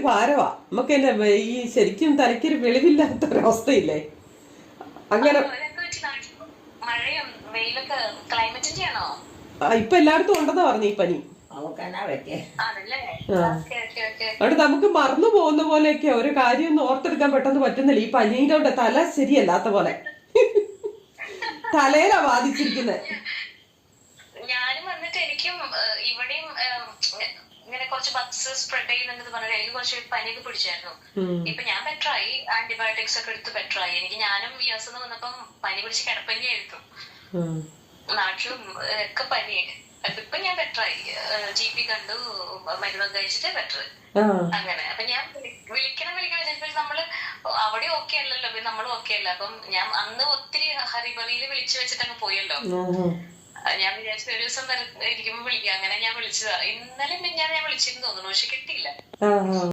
ഭാരവാ നമുക്ക്. എന്നെ ഈ ശരിക്കും തലയ്ക്കൊരു വെളിവില്ലാത്ത ഒരവസ്ഥയില്ലേ അങ്ങനെ. ഇപ്പൊ എല്ലായിടത്തും ഉണ്ടെന്ന് പറഞ്ഞു ഈ പനി. അവിടെ നമുക്ക് മറന്നു പോകുന്ന പോലെയൊക്കെ ഒരു കാര്യം ഒന്നും ഓർത്തെടുക്കാൻ പെട്ടെന്ന് പറ്റുന്നില്ല. ഈ പനീന്റെ കൊണ്ട് തല ശരിയല്ലാത്ത പോലെ തലയിലാ ബാധിച്ചിരിക്കുന്നത്. ഞാനും വന്നിട്ട് എനിക്കും ഇവിടെയും ഇങ്ങനെ കുറച്ച് ബക്സ് സ്പ്രെഡ് ചെയ്യുന്നുണ്ടെന്ന് പറഞ്ഞാൽ എനിക്ക് കുറച്ച് പനിയൊക്കെ പിടിച്ചായിരുന്നു. ഇപ്പൊ ഞാൻ ബെറ്ററായി, ആന്റിബയോട്ടിക്സ് ഒക്കെ എടുത്ത് ബെറ്ററായി. എനിക്ക് ഞാനും വിയാസം വന്നപ്പം പനി പിടിച്ച് കിടപ്പന്നെയായിരുന്നു. നാട്ടിലും ഒക്കെ പനി. ഇപ്പൊ ഞാൻ ബെറ്ററായി, GP കണ്ടു, മരുന്നൊക്കെ കഴിച്ചിട്ട് ബെറ്റർ. അങ്ങനെ അപ്പൊ ഞാൻ വിളിക്കണം വിചാരിച്ചപ്പോൾ നമ്മള് അവിടെ ഓക്കെ അല്ലല്ലോ, നമ്മളും ഓക്കെ അല്ല. അപ്പം ഞാൻ അന്ന് ഒത്തിരി ഹറിബറിയിൽ വിളിച്ചു വെച്ചിട്ടങ്ങ് പോയല്ലോ. ഞാൻ വിചാരിച്ച ഒരു ദിവസം ഇരിക്കുമ്പോ വിളിക്കാം, അങ്ങനെ ഞാൻ വിളിച്ചതാ. ഇന്നലെ ഞാൻ വിളിച്ചിരുന്നു തോന്നുന്നു, പക്ഷെ കിട്ടിയില്ല.